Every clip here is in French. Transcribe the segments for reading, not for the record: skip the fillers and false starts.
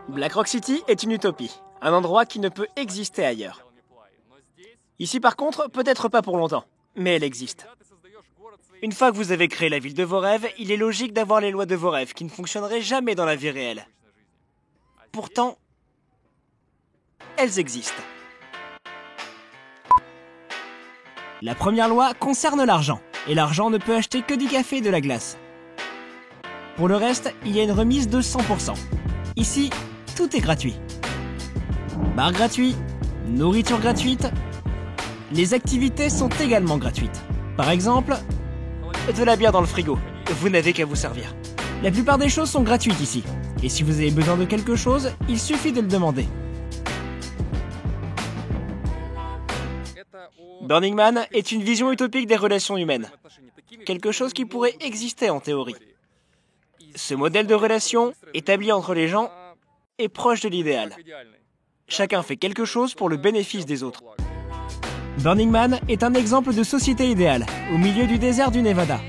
Black Rock City est une utopie, un endroit qui ne peut exister ailleurs. Ici par contre, peut-être pas pour longtemps, mais elle existe. Une fois que vous avez créé la ville de vos rêves, il est logique d'avoir les lois de vos rêves qui ne fonctionneraient jamais dans la vie réelle. Pourtant, elles existent. La première loi concerne l'argent, et l'argent ne peut acheter que du café et de la glace. Pour le reste, il y a une remise de 100%. Ici, tout est gratuit. Bar gratuit, nourriture gratuite. Les activités sont également gratuites. Par exemple, de la bière dans le frigo. Vous n'avez qu'à vous servir. La plupart des choses sont gratuites ici. Et si vous avez besoin de quelque chose, il suffit de le demander. Burning Man est une vision utopique des relations humaines. Quelque chose qui pourrait exister en théorie. Ce modèle de relation, établi entre les gens, est proche de l'idéal. Chacun fait quelque chose pour le bénéfice des autres. Burning Man est un exemple de société idéale, au milieu du désert du Nevada.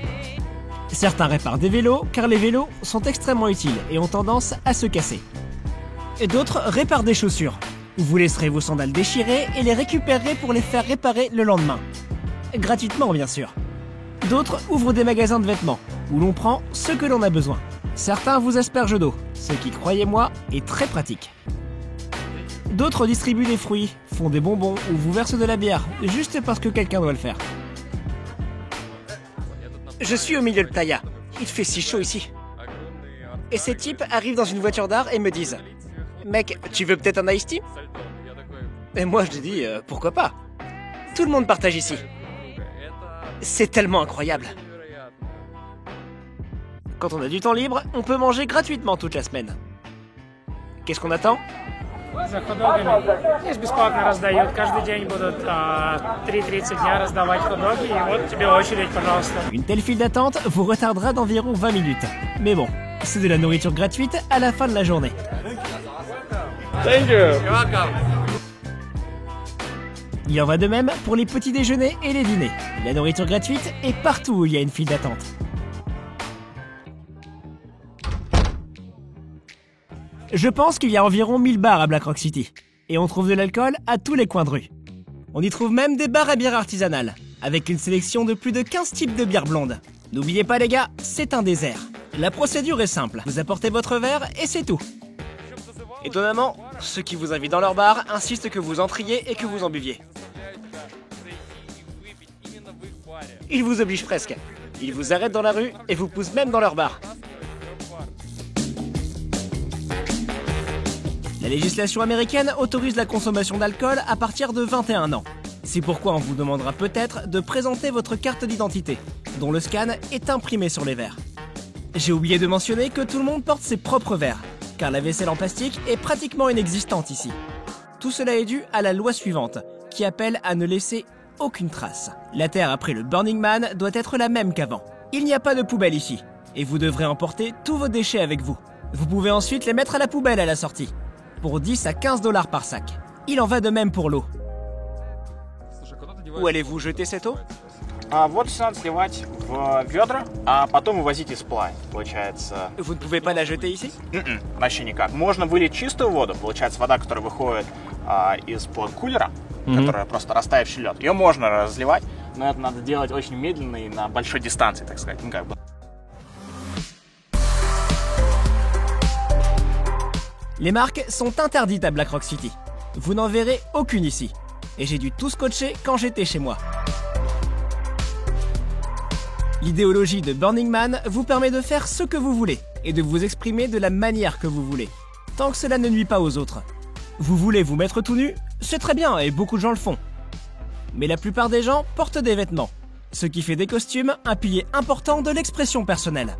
Certains réparent des vélos, car les vélos sont extrêmement utiles et ont tendance à se casser. Et d'autres réparent des chaussures. Vous laisserez vos sandales déchirées et les récupérerez pour les faire réparer le lendemain. Gratuitement, bien sûr. D'autres ouvrent des magasins de vêtements, où l'on prend ce que l'on a besoin. Certains vous aspergent d'eau, ce qui, croyez-moi, est très pratique. D'autres distribuent des fruits, font des bonbons ou vous versent de la bière, juste parce que quelqu'un doit le faire. Je suis au milieu de Playa. Il fait si chaud ici. Et ces types arrivent dans une voiture d'art et me disent « Mec, tu veux peut-être un iced tea ?» Et moi je dis « Pourquoi pas ?» Tout le monde partage ici. C'est tellement incroyable. Quand on a du temps libre, on peut manger gratuitement toute la semaine. Qu'est-ce qu'on attend? За хот-догами. Здесь бесплатно раздают. Каждый день будут 3:30 дня раздавать хот-доги. И вот тебе очередь, пожалуйста. Une telle file d'attente vous retardera d'environ 20 minutes. Mais bon, c'est de la nourriture gratuite à la fin de la journée. Thank you. You're welcome. Il en va de même pour les petits déjeuners et les dîners. La nourriture gratuite est partout où il y a une file d'attente. Je pense qu'il y a environ 1000 bars à Black Rock City. Et on trouve de l'alcool à tous les coins de rue. On y trouve même des bars à bière artisanale, avec une sélection de plus de 15 types de bières blondes. N'oubliez pas les gars, c'est un désert. La procédure est simple, vous apportez votre verre et c'est tout. Étonnamment, ceux qui vous invitent dans leur bar insistent que vous entriez et que vous en buviez. Ils vous obligent presque. Ils vous arrêtent dans la rue et vous poussent même dans leur bar. La législation américaine autorise la consommation d'alcool à partir de 21 ans. C'est pourquoi on vous demandera peut-être de présenter votre carte d'identité, dont le scan est imprimé sur les verres. J'ai oublié de mentionner que tout le monde porte ses propres verres, car la vaisselle en plastique est pratiquement inexistante ici. Tout cela est dû à la loi suivante, qui appelle à ne laisser aucune trace. La terre après le Burning Man doit être la même qu'avant. Il n'y a pas de poubelle ici, et vous devrez emporter tous vos déchets avec vous. Vous pouvez ensuite les mettre à la poubelle à la sortie, pour 10 à 15 $ par sac. Il en va de même pour l'eau. Où allez-vous jeter cette eau? Вот все надо сливать в ведра, а потом вывозить из плай, получается. Vous ne pouvez pas la jeter ici? Вообще никак. Можно вылить чистую воду, получается вода, которая выходит из-под кулера, которая просто растаявший лед. Ее можно разливать, но это надо делать очень медленно и на большой дистанции, так сказать. Ну, как бы. Les marques sont interdites à Black Rock City. Vous n'en verrez aucune ici. Et j'ai dû tout scotcher quand j'étais chez moi. L'idéologie de Burning Man vous permet de faire ce que vous voulez et de vous exprimer de la manière que vous voulez, tant que cela ne nuit pas aux autres. Vous voulez vous mettre tout nu? C'est très bien et beaucoup de gens le font. Mais la plupart des gens portent des vêtements, ce qui fait des costumes un pilier important de l'expression personnelle.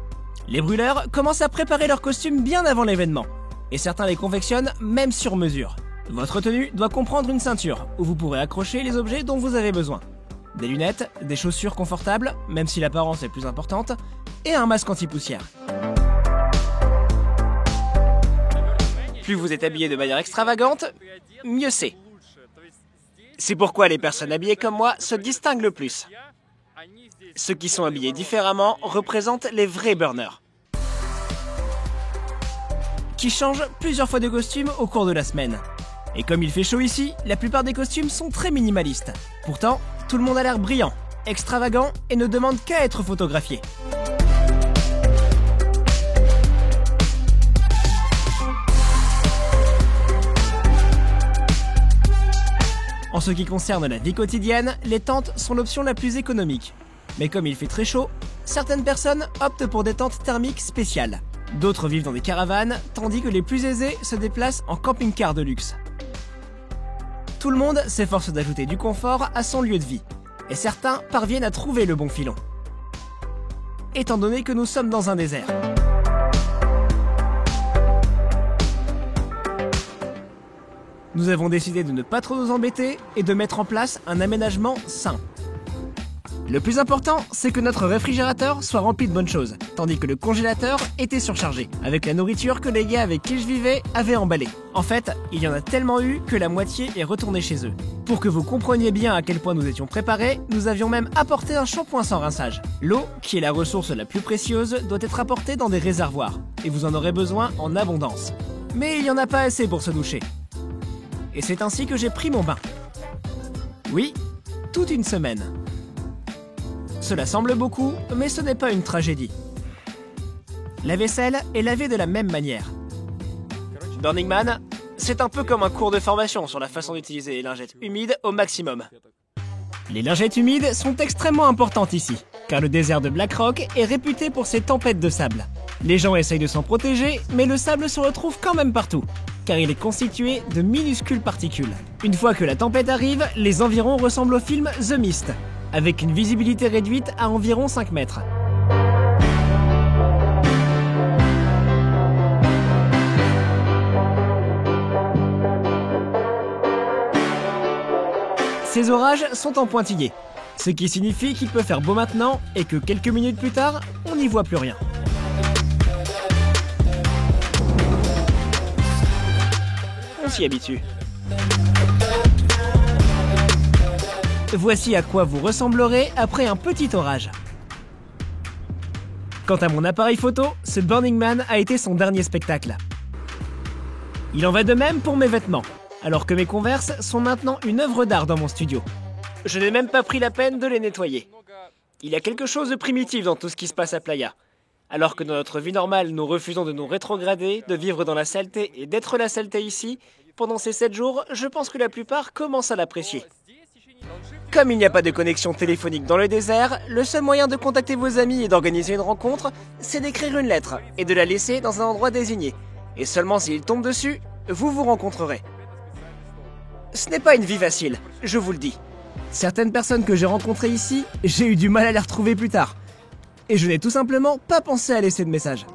Les brûleurs commencent à préparer leurs costumes bien avant l'événement. Et certains les confectionnent même sur mesure. Votre tenue doit comprendre une ceinture, où vous pourrez accrocher les objets dont vous avez besoin. Des lunettes, des chaussures confortables, même si l'apparence est plus importante, et un masque anti-poussière. Plus vous êtes habillé de manière extravagante, mieux c'est. C'est pourquoi les personnes habillées comme moi se distinguent le plus. Ceux qui sont habillés différemment représentent les vrais burners. qui changent plusieurs fois de costume au cours de la semaine. Et comme il fait chaud ici, la plupart des costumes sont très minimalistes. Pourtant, tout le monde a l'air brillant, extravagant et ne demande qu'à être photographié. En ce qui concerne la vie quotidienne, les tentes sont l'option la plus économique. Mais comme il fait très chaud, certaines personnes optent pour des tentes thermiques spéciales. D'autres vivent dans des caravanes, tandis que les plus aisés se déplacent en camping-car de luxe. Tout le monde s'efforce d'ajouter du confort à son lieu de vie, et certains parviennent à trouver le bon filon. Étant donné que nous sommes dans un désert. Nous avons décidé de ne pas trop nous embêter et de mettre en place un aménagement sain. Le plus important, c'est que notre réfrigérateur soit rempli de bonnes choses, tandis que le congélateur était surchargé, avec la nourriture que les gars avec qui je vivais avaient emballée. En fait, il y en a tellement eu que la moitié est retournée chez eux. Pour que vous compreniez bien à quel point nous étions préparés, nous avions même apporté un shampoing sans rinçage. L'eau, qui est la ressource la plus précieuse, doit être apportée dans des réservoirs, et vous en aurez besoin en abondance. Mais il n'y en a pas assez pour se doucher. Et c'est ainsi que j'ai pris mon bain. Oui, toute une semaine. Cela semble beaucoup, mais ce n'est pas une tragédie. La vaisselle est lavée de la même manière. Burning Man, c'est un peu comme un cours de formation sur la façon d'utiliser les lingettes humides au maximum. Les lingettes humides sont extrêmement importantes ici, car le désert de Black Rock est réputé pour ses tempêtes de sable. Les gens essayent de s'en protéger, mais le sable se retrouve quand même partout, car il est constitué de minuscules particules. Une fois que la tempête arrive, les environs ressemblent au film The Mist, avec une visibilité réduite à environ 5 mètres. Ces orages sont en pointillés, ce qui signifie qu'il peut faire beau maintenant et que quelques minutes plus tard, on n'y voit plus rien. On s'y habitue. Voici à quoi vous ressemblerez après un petit orage. Quant à mon appareil photo, ce Burning Man a été son dernier spectacle. Il en va de même pour mes vêtements, alors que mes Converse sont maintenant une œuvre d'art dans mon studio. Je n'ai même pas pris la peine de les nettoyer. Il y a quelque chose de primitif dans tout ce qui se passe à Playa. Alors que dans notre vie normale, nous refusons de nous rétrograder, de vivre dans la saleté et d'être la saleté ici, pendant ces 7 jours, je pense que la plupart commencent à l'apprécier. Comme il n'y a pas de connexion téléphonique dans le désert, le seul moyen de contacter vos amis et d'organiser une rencontre, c'est d'écrire une lettre et de la laisser dans un endroit désigné. Et seulement s'ils tombent dessus, vous vous rencontrerez. Ce n'est pas une vie facile, je vous le dis. Certaines personnes que j'ai rencontrées ici, j'ai eu du mal à les retrouver plus tard. Et je n'ai tout simplement pas pensé à laisser de message.